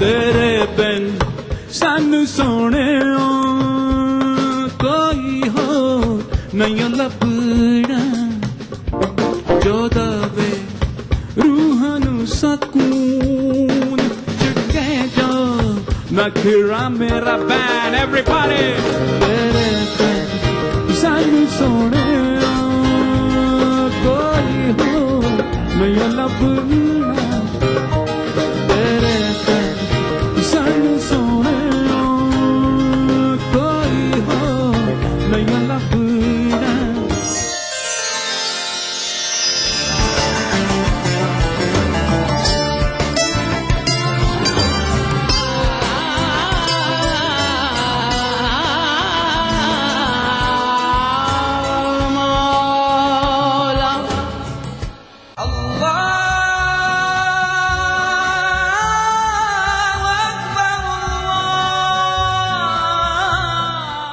तेरे बिन सानू सोने कोई हो नहीं लभना जो दवे रूहां नू सकून चुके जो नखरा मेरा बैन एवरीबॉडी तेरे बिन सानू सोने कोई हो नहीं लभना तेरे बिन सानू सोने कोई हो नहीं लभना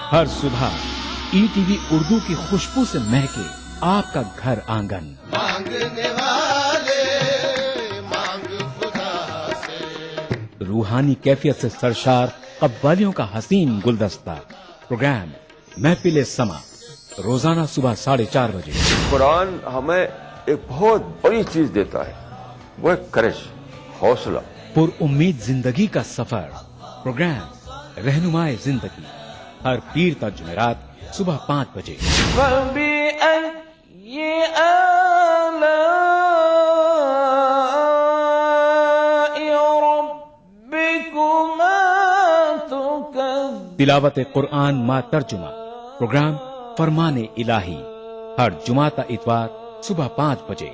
हर सुबह ईटीवी उर्दू की खुशबू से महके आपका घर आंगन। मांगने वाले मांग खुदा से। रूहानी कैफियत से सरशार कव्वालियों का हसीन गुलदस्ता। प्रोग्राम महफिल समा रोजाना सुबह 4:30 बजे। कुरान हमें एक बहुत बड़ी चीज देता है, वो है करिश, हौसला। पुरउम्मीद जिंदगी का सफर। प्रोग्राम रहनुमाए जिंदगी हर पीर तक जुमेरात सुबह 5 बजे। तिलावत कुरान मा तर्जुमा। प्रोग्राम फरमाने इलाही हर जुमाता इतवार सुबह 5 बजे।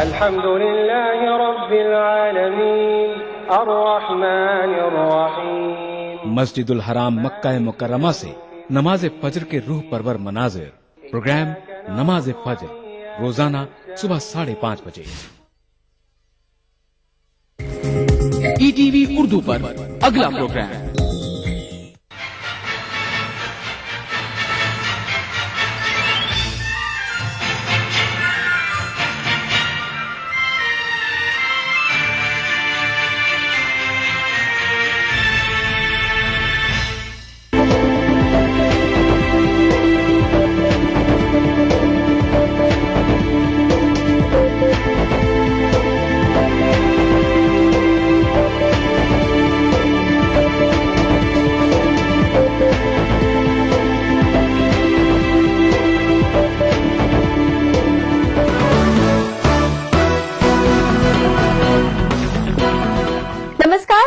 अल्हम्दुलिल्लाहि रब्बिल आलमीन अर्रहमानिर रहीम। मस्जिदुल हराम मक्का मुकर्रमा से नमाज फजर के रूह परवर मनाजिर। प्रोग्राम नमाज फजर रोजाना सुबह 5:30 बजे। ईटीवी उर्दू पर अगला प्रोग्राम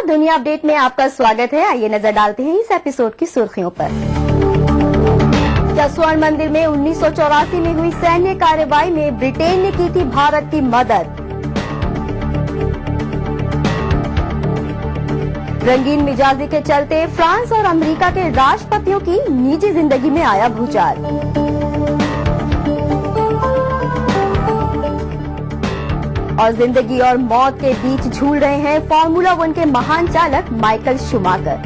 दुनिया अपडेट में आपका स्वागत है। आइए नजर डालते हैं इस एपिसोड की सुर्खियों पर। स्वर्ण मंदिर में 1984 में हुई सैन्य कार्रवाई में ब्रिटेन ने की थी भारत की मदद। रंगीन मिजाजी के चलते फ्रांस और अमेरिका के राष्ट्रपतियों की निजी जिंदगी में आया भूचाल। और जिंदगी और मौत के बीच झूल रहे हैं फार्मूला 1 के महान चालक माइकल शूमाकर।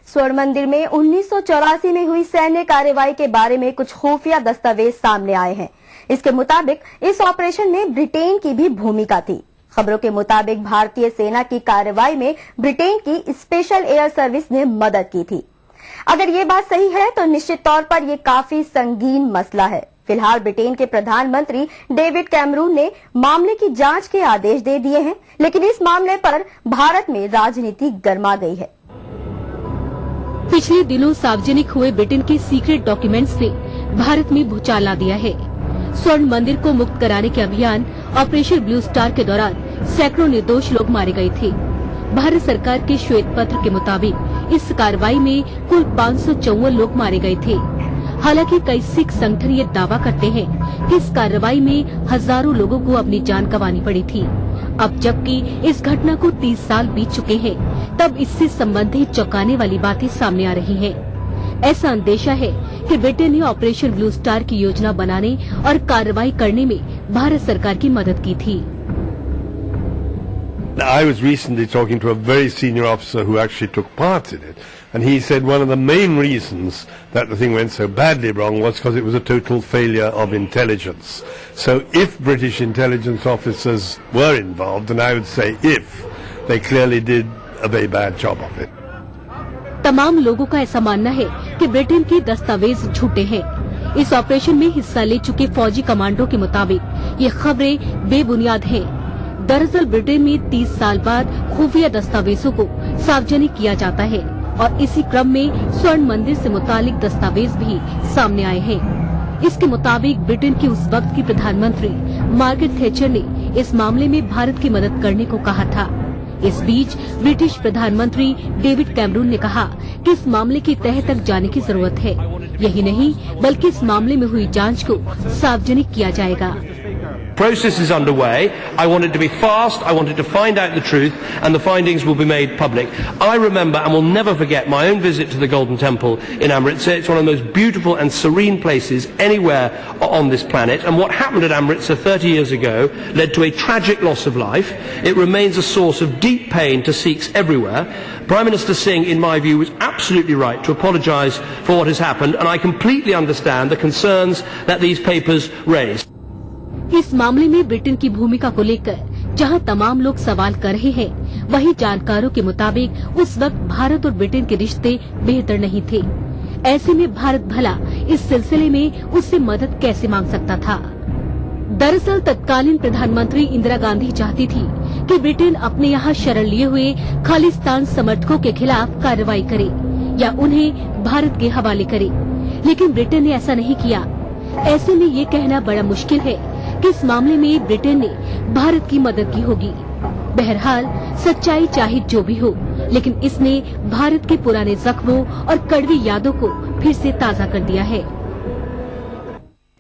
स्वर्ण मंदिर में 1984 में हुई सैन्य कार्रवाई के बारे में कुछ खुफिया दस्तावेज सामने आए हैं। इसके मुताबिक इस ऑपरेशन में ब्रिटेन की भी भूमिका थी। खबरों के मुताबिक भारतीय सेना की कार्रवाई में ब्रिटेन की स्पेशल एयर सर्विस ने मदद की थी। अगर ये बात सही है तो निश्चित तौर पर यह काफी संगीन मसला है। फिलहाल ब्रिटेन के प्रधानमंत्री डेविड कैमरून ने मामले की जांच के आदेश दे दिए हैं, लेकिन इस मामले पर भारत में राजनीति गर्मा गई है। पिछले दिनों सार्वजनिक हुए ब्रिटेन के सीक्रेट डॉक्यूमेंट्स ने भारत में भूचाल ला दिया है। स्वर्ण मंदिर को मुक्त कराने के अभियान ऑपरेशन ब्लू स्टार के दौरान सैकड़ों निर्दोष लोग मारे गए थे। भारत सरकार के श्वेत पत्र के मुताबिक इस कार्रवाई में कुल 554 लोग मारे गए थे। हालांकि कई सिख संगठन ये दावा करते हैं कि इस कार्रवाई में हजारों लोगों को अपनी जान गंवानी पड़ी थी। अब जबकि इस घटना को 30 साल बीत चुके हैं, तब इससे संबंधित चौंकाने वाली बातें सामने आ रही हैं। ऐसा अंदेशा है कि ब्रिटेन ने ऑपरेशन ब्लू स्टार की योजना बनाने और कार्रवाई करने में भारत सरकार की मदद की थी। Now, I was recently talking to a very senior officer who actually took part in it, and he said one of the main reasons that the thing went so badly wrong was because it was a total failure of intelligence. So if British intelligence officers were involved, and I would say if, they clearly did a very bad job of it. तमाम लोगों का ऐसा मानना है कि Britain के दस्तावेज झूठे हैं। इस ऑपरेशन में हिस्सा ले चुके फौजी कमांडो के मुताबिक ये खबरें बेबुनियाद हैं। दरअसल ब्रिटेन में 30 साल बाद खुफिया दस्तावेजों को सार्वजनिक किया जाता है और इसी क्रम में स्वर्ण मंदिर से मुतालिक दस्तावेज भी सामने आए हैं। इसके मुताबिक ब्रिटेन की उस वक्त की प्रधानमंत्री मार्गरेट थैचर ने इस मामले में भारत की मदद करने को कहा था। इस बीच ब्रिटिश प्रधानमंत्री डेविड कैमरून ने कहा कि इस मामले की तह तक जाने की जरूरत है। यही नहीं बल्कि इस मामले में हुई जांच को सार्वजनिक किया जाएगा। Process is underway. I want it to be fast. I want it to find out the truth, and the findings will be made public. I remember and will never forget my own visit to the Golden Temple in Amritsar. It's one of the most beautiful and serene places anywhere on this planet. And what happened at Amritsar 30 years ago led to a tragic loss of life. It remains a source of deep pain to Sikhs everywhere. Prime Minister Singh, in my view, was absolutely right to apologise for what has happened, and I completely understand the concerns that these papers raised. इस मामले में Britain की भूमिका को लेकर जहां तमाम लोग सवाल कर रहे हैं, वहीं जानकारों के मुताबिक उस वक्त भारत और ब्रिटेन के रिश्ते बेहतर नहीं थे। ऐसे में भारत भला इस सिलसिले में उससे मदद कैसे मांग सकता था। दरअसल तत्कालीन प्रधानमंत्री इंदिरा गांधी चाहती थी कि ब्रिटेन अपने यहाँ शरण लिए हुए खालिस्तान समर्थकों के खिलाफ कार्रवाई करे या उन्हें भारत के हवाले करे, लेकिन ब्रिटेन ने ऐसा नहीं किया। ऐसे में ये कहना बड़ा मुश्किल है कि इस मामले में ब्रिटेन ने भारत की मदद की होगी। बहरहाल सच्चाई चाहे जो भी हो, लेकिन इसने भारत के पुराने जख्मों और कड़वी यादों को फिर से ताजा कर दिया है।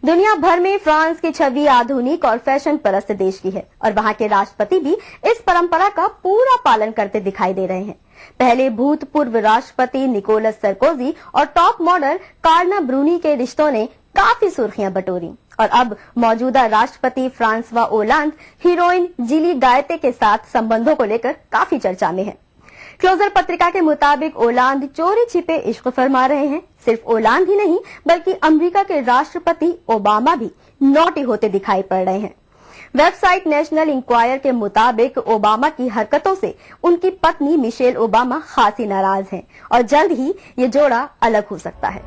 दुनिया भर में फ्रांस की छवि आधुनिक और फैशन परस्त देश की है और वहां के राष्ट्रपति भी इस परंपरा का पूरा पालन करते दिखाई दे रहे हैं। पहले भूतपूर्व राष्ट्रपति निकोलस सरकोजी और टॉप मॉडल कार्ना ब्रूनी के रिश्तों ने काफी सुर्खियां बटोरी और अब मौजूदा राष्ट्रपति फ्रांसवा ओलांद हीरोइन जिली गायते के साथ संबंधों को लेकर काफी चर्चा में है। क्लोजर पत्रिका के मुताबिक ओलांद चोरी छिपे इश्क फरमा रहे हैं। सिर्फ ओलांद ही नहीं बल्कि अमेरिका के राष्ट्रपति ओबामा भी नॉटी होते दिखाई पड़ रहे हैं। वेबसाइट नेशनल इंक्वायर के मुताबिक ओबामा की हरकतों से उनकी पत्नी मिशेल ओबामा खासी नाराज हैं और जल्द ही ये जोड़ा अलग हो सकता है।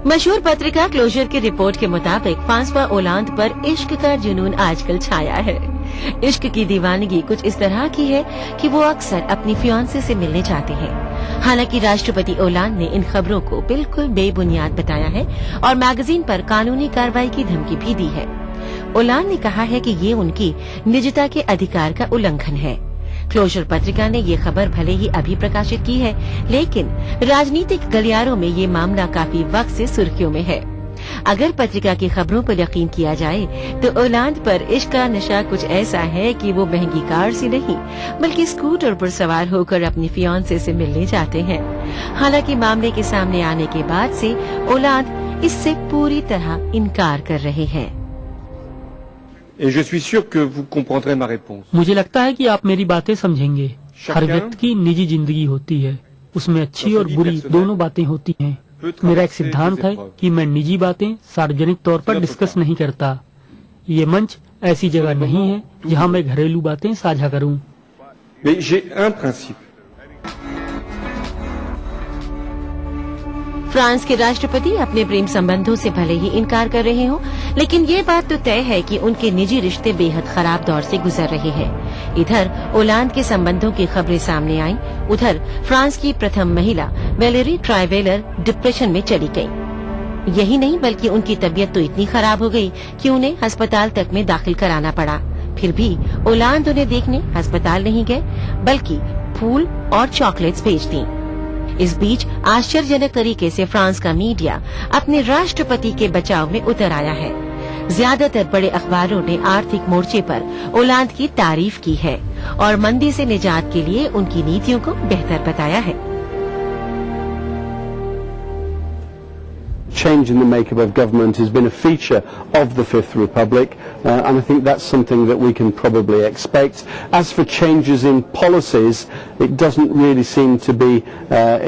मशहूर पत्रिका क्लोजर की रिपोर्ट के मुताबिक फ्रांसवा ओलांद पर इश्क का जुनून आजकल छाया है। इश्क की दीवानगी कुछ इस तरह की है कि वो अक्सर अपनी फियांसे से मिलने चाहते हैं। हालांकि राष्ट्रपति ओलांद ने इन खबरों को बिल्कुल बेबुनियाद बताया है और मैगजीन पर कानूनी कार्रवाई की धमकी भी दी है। ओलांद ने कहा है कि ये उनकी निजता के अधिकार का उल्लंघन है। क्लोजर पत्रिका ने ये खबर भले ही अभी प्रकाशित की है, लेकिन राजनीतिक गलियारों में ये मामला काफी वक्त से सुर्खियों में है। अगर पत्रिका की खबरों पर यकीन किया जाए तो ओलांद पर इश्क का नशा कुछ ऐसा है कि वो महंगी कार से नहीं बल्कि स्कूटर पर सवार होकर अपनी फियांसे से मिलने जाते हैं। हालांकि मामले के सामने आने के बाद से ओलांद इससे पूरी तरह इनकार कर रहे हैं। मुझे लगता है कि आप मेरी बातें समझेंगे। हर व्यक्ति की निजी जिंदगी होती है, उसमें अच्छी और बुरी दोनों बातें होती हैं। मेरा एक सिद्धांत है कि मैं निजी बातें सार्वजनिक तौर पर डिस्कस नहीं करता। ये मंच ऐसी जगह नहीं है जहां मैं घरेलू बातें साझा करूं। फ्रांस के राष्ट्रपति अपने प्रेम संबंधों से भले ही इनकार कर रहे हों, लेकिन ये बात तो तय है कि उनके निजी रिश्ते बेहद खराब दौर से गुजर रहे हैं। इधर ओलांद के संबंधों की खबरें सामने आईं, उधर फ्रांस की प्रथम महिला वैलेरी ट्राइवेलर डिप्रेशन में चली गई। यही नहीं बल्कि उनकी तबीयत तो इतनी खराब हो गई कि उन्हें अस्पताल तक में दाखिल कराना पड़ा। फिर भी ओलांद उन्हें देखने अस्पताल नहीं गए बल्कि फूल और चॉकलेट्स भेज दी। इस बीच आश्चर्यजनक तरीके से फ्रांस का मीडिया अपने राष्ट्रपति के बचाव में उतर आया है। ज्यादातर बड़े अखबारों ने आर्थिक मोर्चे पर ओलांद की तारीफ की है और मंदी से निजात के लिए उनकी नीतियों को बेहतर बताया है। change in the makeup of government has been a feature of the Fifth Republic, and I think that's something that we can probably expect. As for changes in policies, it doesn't really seem to be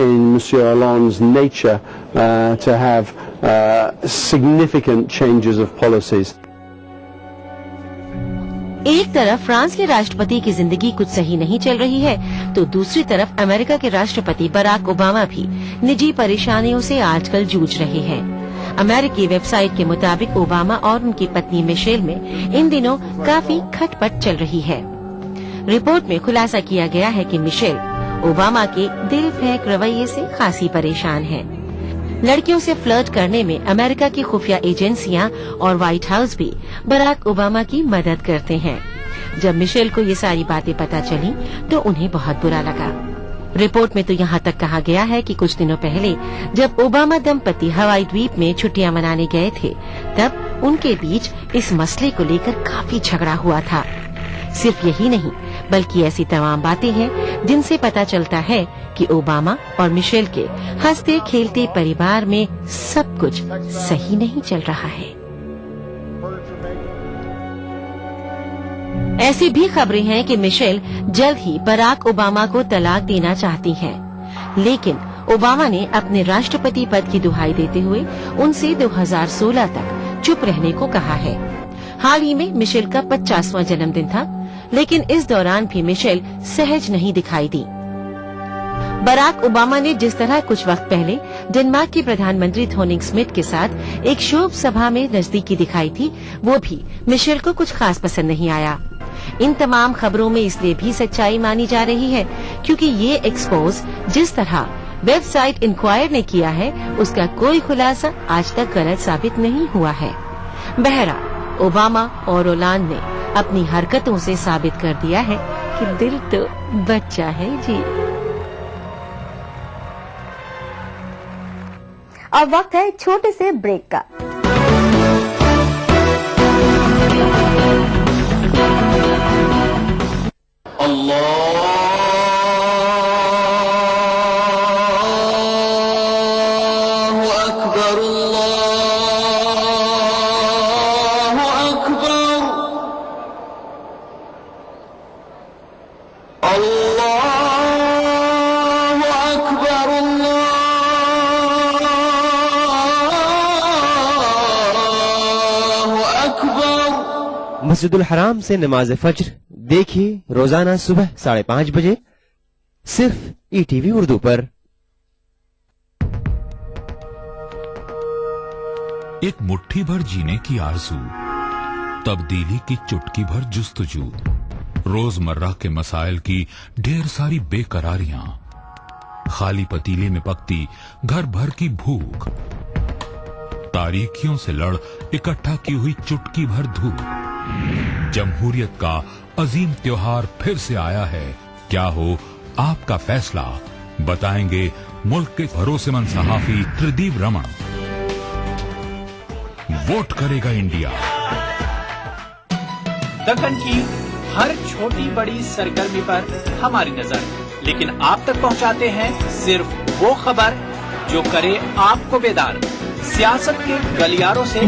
in Monsieur Hollande's nature to have significant changes of policies. एक तरफ France के राष्ट्रपति की जिंदगी कुछ सही नहीं चल रही है, तो दूसरी तरफ अमेरिका के राष्ट्रपति बराक ओबामा भी निजी परेशानियों से आजकल जूझ रहे हैं। अमेरिकी वेबसाइट के मुताबिक ओबामा और उनकी पत्नी मिशेल में इन दिनों काफी खटपट चल रही है। रिपोर्ट में खुलासा किया गया है कि मिशेल ओबामा के दिल फेंक रवैये से खासी परेशान है। लड़कियों से फ्लर्ट करने में अमेरिका की खुफिया एजेंसियां और व्हाइट हाउस भी बराक ओबामा की मदद करते हैं। जब मिशेल को ये सारी बातें पता चली तो उन्हें बहुत बुरा लगा। रिपोर्ट में तो यहाँ तक कहा गया है कि कुछ दिनों पहले जब ओबामा दंपति हवाई द्वीप में छुट्टियां मनाने गए थे, तब उनके बीच इस मसले को लेकर काफी झगड़ा हुआ था। सिर्फ यही नहीं, बल्कि ऐसी तमाम बातें हैं जिनसे पता चलता है कि ओबामा और मिशेल के हंसते खेलते परिवार में सब कुछ सही नहीं चल रहा है। ऐसी भी खबरें हैं कि मिशेल जल्द ही बराक ओबामा को तलाक देना चाहती हैं, लेकिन ओबामा ने अपने राष्ट्रपति पद की दुहाई देते हुए उनसे 2016 तक चुप रहने को कहा है। हाल ही में मिशेल का 50वां जन्मदिन था, लेकिन इस दौरान भी मिशेल सहज नहीं दिखाई दी। बराक ओबामा ने जिस तरह कुछ वक्त पहले डेनमार्क के प्रधानमंत्री थोनिंग स्मिथ के साथ एक शोक सभा में नजदीकी दिखाई थी, वो भी मिशेल को कुछ खास पसंद नहीं आया। इन तमाम खबरों में इसलिए भी सच्चाई मानी जा रही है क्योंकि ये एक्सपोज जिस तरह वेबसाइट इंक्वायर ने किया है, उसका कोई खुलासा आज तक गलत साबित नहीं हुआ है। बहरहाल ओबामा और होलांड ने अपनी हरकतों से साबित कर दिया है कि दिल तो बच्चा है जी। अब वक्त है एक छोटे से ब्रेक का। मस्जिदुल हराम से नमाज फज्र देखिए रोजाना सुबह 5:30 बजे सिर्फ ईटीवी उर्दू पर। एक मुट्ठी भर जीने की आरज़ू, तब्दीली की चुटकी भर जुस्तजू, रोजमर्रा के मसाइल की ढेर सारी बेकरारियां, खाली पतीले में पकती घर भर की भूख, तारीखियों से लड़ इकट्ठा की हुई चुटकी भर धूप। जमहूरियत का अजीम त्योहार फिर से आया है। क्या हो आपका फैसला, बताएंगे मुल्क के भरोसेमंद सहाफी त्रिदीप रमन। वोट करेगा इंडिया। दक्कन की हर छोटी बड़ी सरगर्मी पर हमारी नजर, लेकिन आप तक पहुंचाते हैं सिर्फ वो खबर जो करे आपको बेदार। सियासत के गलियारों से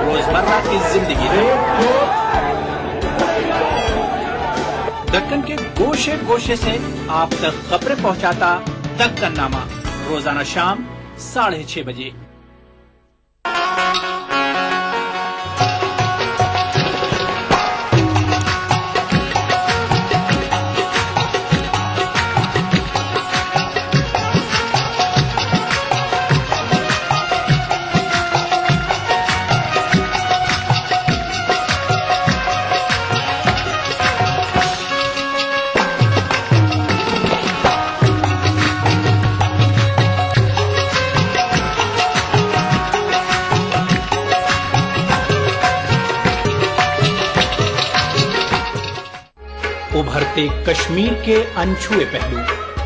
रोजमर्रा की जिंदगी दक्कन के गोशे गोशे से आप तक खबरें पहुंचाता दक्कननामा, रोजाना शाम 6:30 बजे। उभरते कश्मीर के अनछुए पहलू,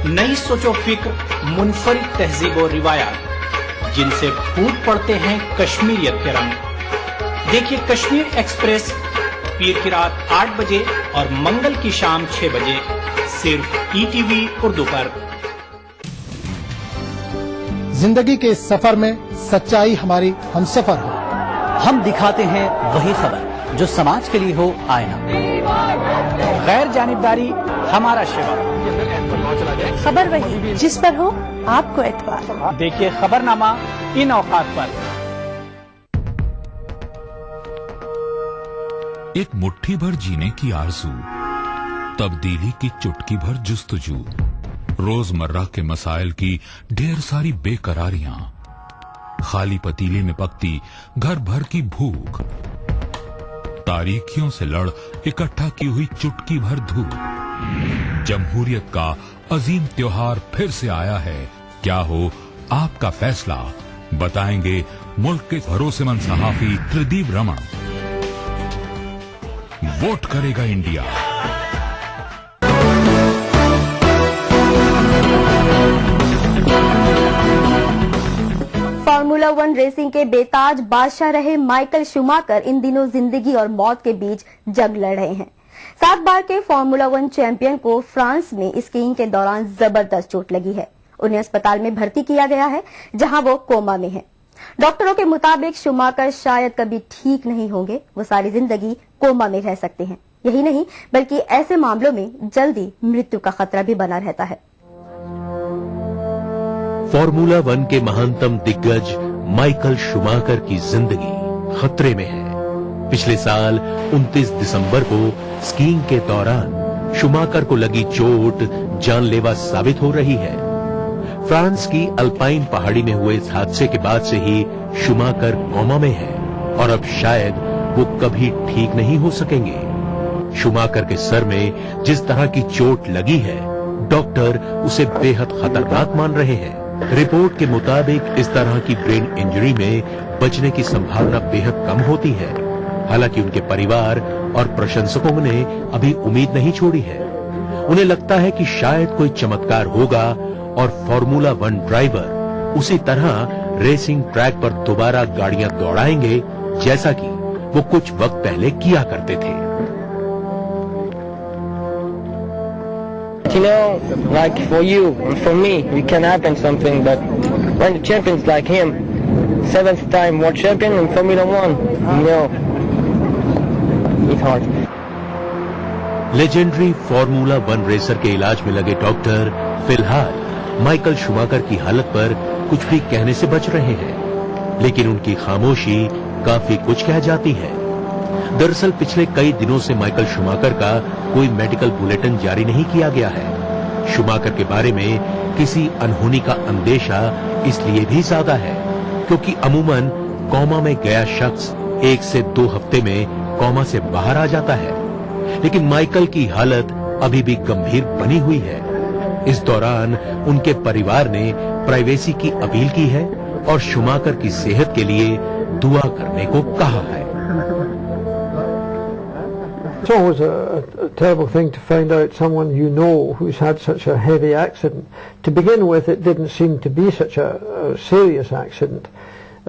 नई सोचो फिक्र, मुनफरिद तहजीब और रिवायात जिनसे फूट पड़ते हैं कश्मीरियत के रंग। देखिए कश्मीर एक्सप्रेस पीर की रात 8 बजे और मंगल की शाम 6 बजे सिर्फ ईटीवी उर्दू पर। जिंदगी के इस सफर में सच्चाई हमारी हमसफर हो। हम दिखाते हैं वही खबर जो समाज के लिए हो आईना। गैर जानिबदारी हमारा शिवा। खबर वही जिस पर हो आपको एतबार। देखिए खबरनामा इन औकात पर। एक मुट्ठी भर जीने की आरज़ू, तब्दीली की चुटकी भर जुस्तजू, रोजमर्रा के मसाइल की ढेर सारी बेकरारियां, खाली पतीले में पकती घर भर की भूख, तारीखियों से लड़ इकट्ठा की हुई चुटकी भर धूप। जमहूरियत का अजीम त्योहार फिर से आया है। क्या हो आपका फैसला, बताएंगे मुल्क के भरोसेमंद सहाफी त्रिदीप रमन। वोट करेगा इंडिया। फार्मूला 1 रेसिंग के बेताज बादशाह रहे माइकल शूमाकर इन दिनों जिंदगी और मौत के बीच जंग लड़ रहे हैं। 7 बार के फार्मूला 1 चैंपियन को फ्रांस में स्कीइंग के दौरान जबरदस्त चोट लगी है। उन्हें अस्पताल में भर्ती किया गया है, जहां वो कोमा में हैं। डॉक्टरों के मुताबिक शूमाकर शायद कभी ठीक नहीं होंगे, वो सारी जिंदगी कोमा में रह सकते हैं। यही नहीं बल्कि ऐसे मामलों में जल्दी मृत्यु का खतरा भी बना रहता है। फार्मूला 1 के महानतम दिग्गज माइकल शूमाकर की जिंदगी खतरे में है। पिछले साल 29 दिसंबर को स्कीइंग के दौरान शूमाकर को लगी चोट जानलेवा साबित हो रही है। फ्रांस की अल्पाइन पहाड़ी में हुए इस हादसे के बाद से ही शूमाकर कोमा में है और अब शायद वो कभी ठीक नहीं हो सकेंगे। शूमाकर के सर में जिस तरह की चोट लगी है, डॉक्टर उसे बेहद खतरनाक मान रहे हैं। रिपोर्ट के मुताबिक इस तरह की ब्रेन इंजरी में बचने की संभावना बेहद कम होती है। हालांकि उनके परिवार और प्रशंसकों ने अभी उम्मीद नहीं छोड़ी है। उन्हें लगता है कि शायद कोई चमत्कार होगा और फार्मूला 1 ड्राइवर उसी तरह रेसिंग ट्रैक पर दोबारा गाड़ियां दौड़ाएंगे जैसा कि वो कुछ वक्त पहले किया करते थे। You know, like for you and for me, we can happen something, but when the champions like him, 7th time world champion in Formula 1, you know, it's hard. Legendary formula 1 racer के इलाज में लगे doctor फिलहाल Michael Schumacher की हालत पर कुछ भी कहने से बच रहे हैं, लेकिन उनकी खामोशी काफी कुछ कह जाती है। दरअसल पिछले कई दिनों से माइकल शूमाकर का कोई मेडिकल बुलेटिन जारी नहीं किया गया है। शूमाकर के बारे में किसी अनहोनी का अंदेशा इसलिए भी ज्यादा है क्योंकि अमूमन कोमा में गया शख्स 1 से 2 हफ्ते में कोमा से बाहर आ जाता है, लेकिन माइकल की हालत अभी भी गंभीर बनी हुई है। इस दौरान उनके परिवार ने प्राइवेसी की अपील की है और शूमाकर की सेहत के लिए दुआ करने को कहा है। It's always a terrible thing to find out someone you know who's had such a heavy accident. To begin with, it didn't seem to be such a serious accident.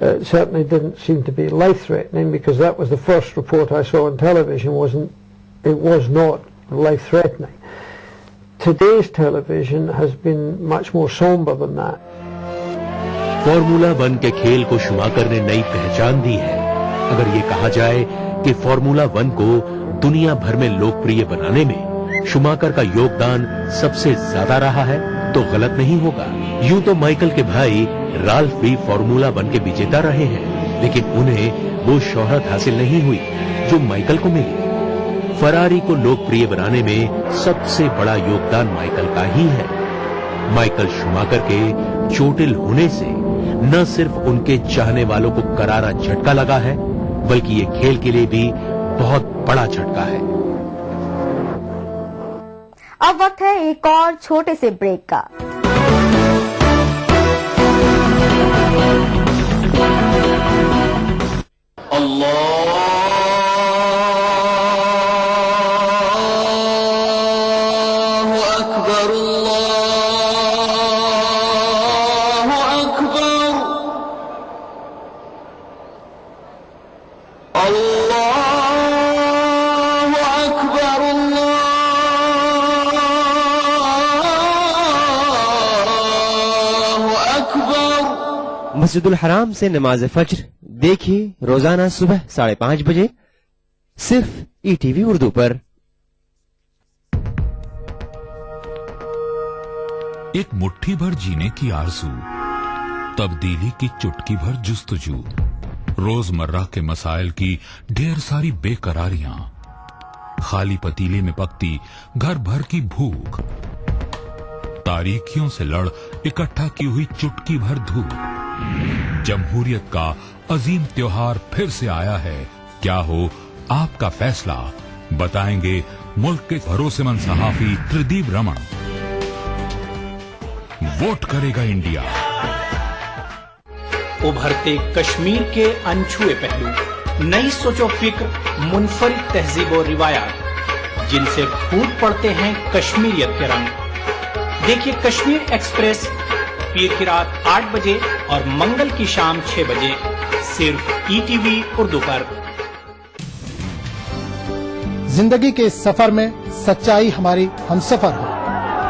It certainly didn't seem to be life-threatening because that was the first report I saw on television. It was not life-threatening. Today's television has been much more somber than that. Formula 1 के खेल को Schumacher ने नई पहचान दी है। अगर ये कहा जाए कि फार्मूला 1 को दुनिया भर में लोकप्रिय बनाने में शूमाकर का योगदान सबसे ज्यादा रहा है तो गलत नहीं होगा। यूं तो माइकल के भाई राल्फ भी फार्मूला 1 के विजेता रहे हैं, लेकिन उन्हें वो शोहरत हासिल नहीं हुई जो माइकल को मिली। फरारी को लोकप्रिय बनाने में सबसे बड़ा योगदान माइकल का ही है। माइकल शूमाकर के चोटिल होने से न सिर्फ उनके चाहने वालों को करारा झटका लगा है, बल्कि ये खेल के लिए भी बहुत बड़ा झटका है। अब वक्त है एक और छोटे से ब्रेक का। मस्जिदुल हराम से नमाज फज्र देखिए रोजाना सुबह 5:30 बजे सिर्फ ईटीवी उर्दू पर। एक मुट्ठी भर जीने की आरज़ू, तब्दीली की चुटकी भर जुस्तजू, रोजमर्रा के मसाइल की ढेर सारी बेकरारियां, खाली पतीले में पकती घर भर की भूख, तारीखियों से लड़ इकट्ठा की हुई चुटकी भर धूप। जमहूरियत का अजीम त्योहार फिर से आया है, क्या हो आपका फैसला, बताएंगे मुल्क के भरोसेमंद सहाफी त्रिदीप रमन। वोट करेगा इंडिया। उभरते कश्मीर के अनछुए पहलू, नई सोचो फिक्र, मुनफरिद तहजीब और रिवायात, जिनसे फूट पड़ते हैं कश्मीरियत के रंग। देखिए कश्मीर एक्सप्रेस पीर की रात 8 बजे और मंगल की शाम 6 बजे सिर्फ ईटीवी उर्दू पर। जिंदगी के इस सफर में सच्चाई हमारी हमसफर हो।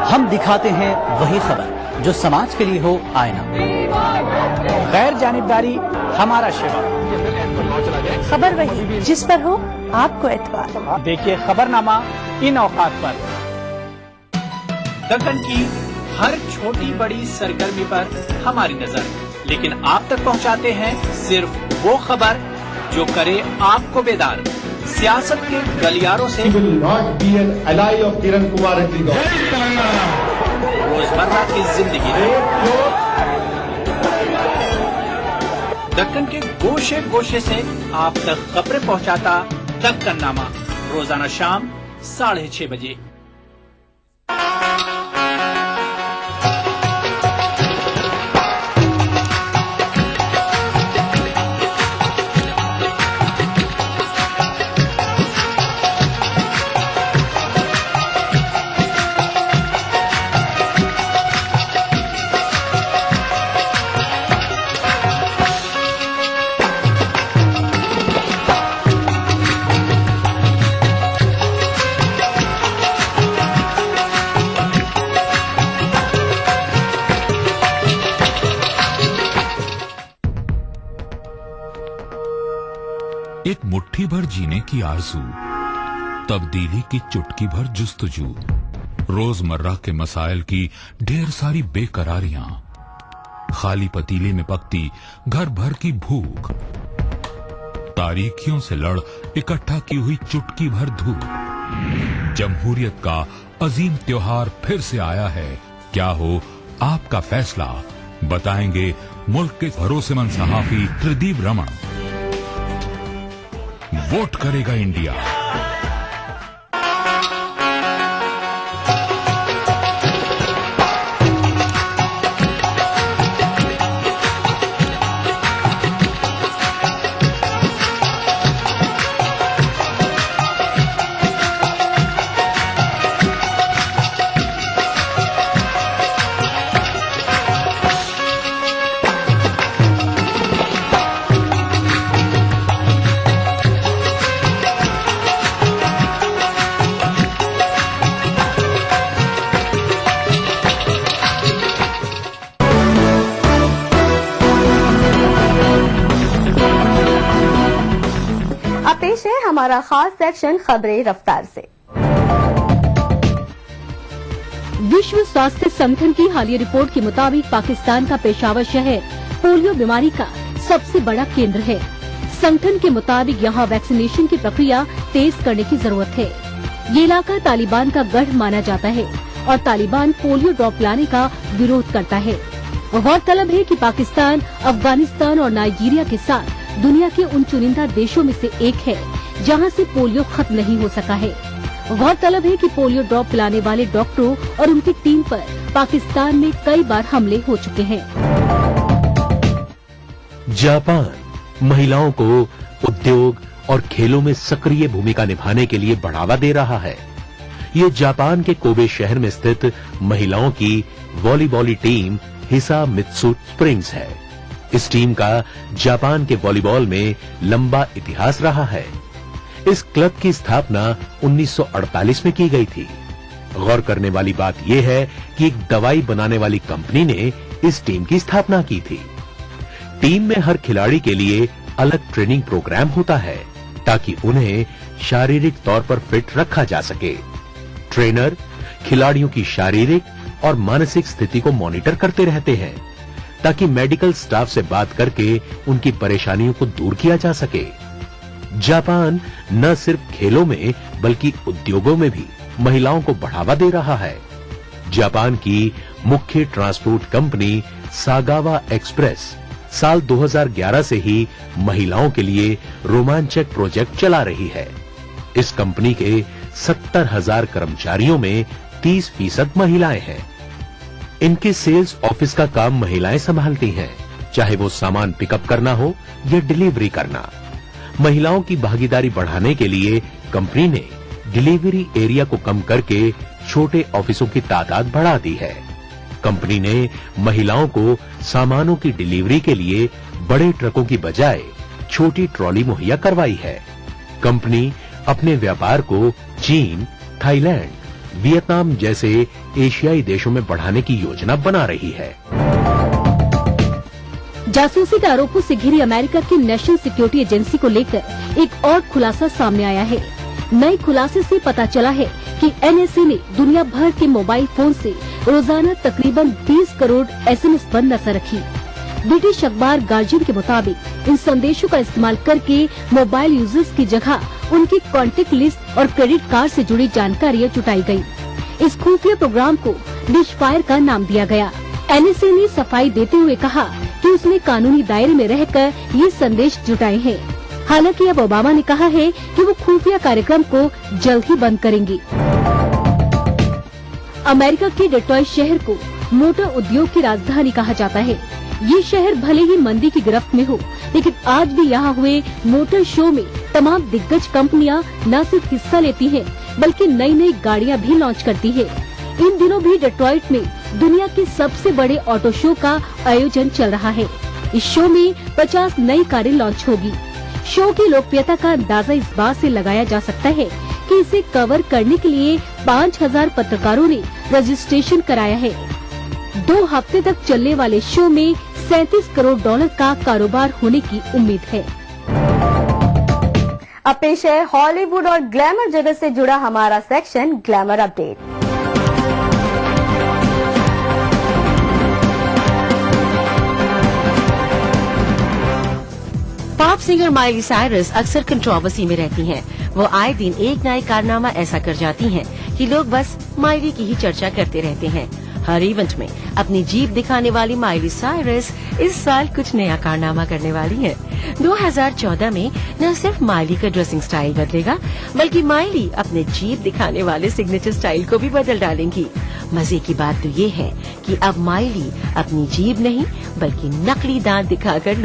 हम दिखाते हैं वही खबर जो समाज के लिए हो आईना। गैर जानिबदारी हमारा शिवा। खबर वही जिस पर हो आपको एतबार। देखिए खबरनामा इन औकात पर। दक्कन की हर छोटी बड़ी सरगर्मी पर हमारी नजर, लेकिन आप तक पहुंचाते हैं सिर्फ वो खबर जो करे आपको बेदार। सियासत के गलियारों से रोजमर्रा की जिंदगी, दक्कन के गोशे गोशे से आप तक खबरें पहुंचाता दक्कननामा, रोजाना शाम 6:30 बजे। एक मुट्ठी भर जीने की आरज़ू, तब्दीली की चुटकी भर जुस्तजू, रोजमर्रा के मसाइल की ढेर सारी बेकरारियां, खाली पतीले में पकती घर भर की भूख, तारीखियों से लड़ इकट्ठा की हुई चुटकी भर धूप। जमहूरियत का अजीम त्योहार फिर से आया है, क्या हो आपका फैसला, बताएंगे मुल्क के भरोसेमंद सहाफी त्रिदीप रमन। वोट करेगा इंडिया। पेश है हमारा खास सेक्शन खबरें रफ्तार से। विश्व स्वास्थ्य संगठन की हालिया रिपोर्ट के मुताबिक पाकिस्तान का पेशावर शहर पोलियो बीमारी का सबसे बड़ा केंद्र है। संगठन के मुताबिक यहाँ वैक्सीनेशन की प्रक्रिया तेज करने की जरूरत है। ये इलाका तालिबान का गढ़ माना जाता है और तालिबान पोलियो ड्रॉप लाने का विरोध करता है। गौरतलब है कि पाकिस्तान, अफगानिस्तान और नाइजीरिया के साथ दुनिया के उन चुनिंदा देशों में से एक है जहां से पोलियो खत्म नहीं हो सका है। गौरतलब है कि पोलियो ड्रॉप पिलाने वाले डॉक्टरों और उनकी टीम पर पाकिस्तान में कई बार हमले हो चुके हैं। जापान महिलाओं को उद्योग और खेलों में सक्रिय भूमिका निभाने के लिए बढ़ावा दे रहा है। ये जापान के कोबे शहर में स्थित महिलाओं की वॉलीबॉल टीम हिसा मित्सु स्प्रिंग्स है। इस टीम का जापान के वॉलीबॉल में लंबा इतिहास रहा है। इस क्लब की स्थापना 1948 में की गई थी। गौर करने वाली बात यह है कि एक दवाई बनाने वाली कंपनी ने इस टीम की स्थापना की थी। टीम में हर खिलाड़ी के लिए अलग ट्रेनिंग प्रोग्राम होता है ताकि उन्हें शारीरिक तौर पर फिट रखा जा सके। ट्रेनर खिलाड़ियों की शारीरिक और मानसिक स्थिति को मॉनिटर करते रहते हैं ताकि मेडिकल स्टाफ से बात करके उनकी परेशानियों को दूर किया जा सके। जापान न सिर्फ खेलों में बल्कि उद्योगों में भी महिलाओं को बढ़ावा दे रहा है। जापान की मुख्य ट्रांसपोर्ट कंपनी सागावा एक्सप्रेस साल 2011 से ही महिलाओं के लिए रोमांचक प्रोजेक्ट चला रही है। इस कंपनी के 70,000 कर्मचारियों में 30% महिलाएं हैं। इनके सेल्स ऑफिस का काम महिलाएं संभालती हैं, चाहे वो सामान पिकअप करना हो या डिलीवरी करना। महिलाओं की भागीदारी बढ़ाने के लिए कंपनी ने डिलीवरी एरिया को कम करके छोटे ऑफिसों की तादाद बढ़ा दी है। कंपनी ने महिलाओं को सामानों की डिलीवरी के लिए बड़े ट्रकों की बजाय छोटी ट्रॉली मुहैया करवाई है। कंपनी अपने व्यापार को चीन, थाईलैंड, वियतनाम जैसे एशियाई देशों में बढ़ाने की योजना बना रही है। जासूसी के आरोपों से घिरी अमेरिका की नेशनल सिक्योरिटी एजेंसी को लेकर एक और खुलासा सामने आया है। नए खुलासे से पता चला है कि एनएसए ने दुनिया भर के मोबाइल फोन से रोजाना तकरीबन 20 करोड़ एसएमएस पर नजर रखी। ब्रिटिश अखबार गार्जियन के मुताबिक इन संदेशों का इस्तेमाल करके मोबाइल यूजर्स की जगह उनकी कॉन्टेक्ट लिस्ट और क्रेडिट कार्ड से जुड़ी जानकारियां जुटाई गयी। इस खुफिया प्रोग्राम को डिशफायर का नाम दिया गया। एनएसए ने सफाई देते हुए कहा कि उसने कानूनी दायरे में रहकर ये संदेश जुटाए हैं। हालांकि अब ओबामा ने कहा है कि वो खुफिया कार्यक्रम को जल्द ही बंद करेंगे। अमेरिका के डेट्रॉइट शहर को मोटर उद्योग की राजधानी कहा जाता है। ये शहर भले ही मंदी की गिरफ्त में हो, लेकिन आज भी यहाँ हुए मोटर शो में तमाम दिग्गज कंपनियां न सिर्फ हिस्सा लेती हैं, बल्कि नई नई गाड़ियां भी लॉन्च करती है। इन दिनों भी डेट्रॉइट में दुनिया के सबसे बड़े ऑटो शो का आयोजन चल रहा है। इस शो में 50 नई कारें लॉन्च होगी। शो की लोकप्रियता का अंदाजा इस बात से लगाया जा सकता है कि इसे कवर करने के लिए 5000 पत्रकारों ने रजिस्ट्रेशन कराया है। 2 हफ्ते तक चलने वाले शो में $37 करोड़ का कारोबार होने की उम्मीद है। अब पेश है हॉलीवुड और ग्लैमर जगत से जुड़ा हमारा section glamour update. Pop singer Miley Cyrus अक्सर कंट्रोवर्सी में रहती हैं। वो आए दिन एक नया कारनामा ऐसा कर जाती हैं कि लोग बस माइली की ही चर्चा करते रहते हैं। हर इवेंट में अपनी जीभ दिखाने वाली माइली साइरस इस साल कुछ नया कारनामा करने वाली है। 2014 में न सिर्फ माइली का ड्रेसिंग स्टाइल बदलेगा, बल्कि माइली अपने जीभ दिखाने वाले सिग्नेचर स्टाइल को भी बदल डालेंगी। मजे की बात तो ये है कि अब माइली अपनी जीभ नहीं बल्कि नकली दांत दिखाकर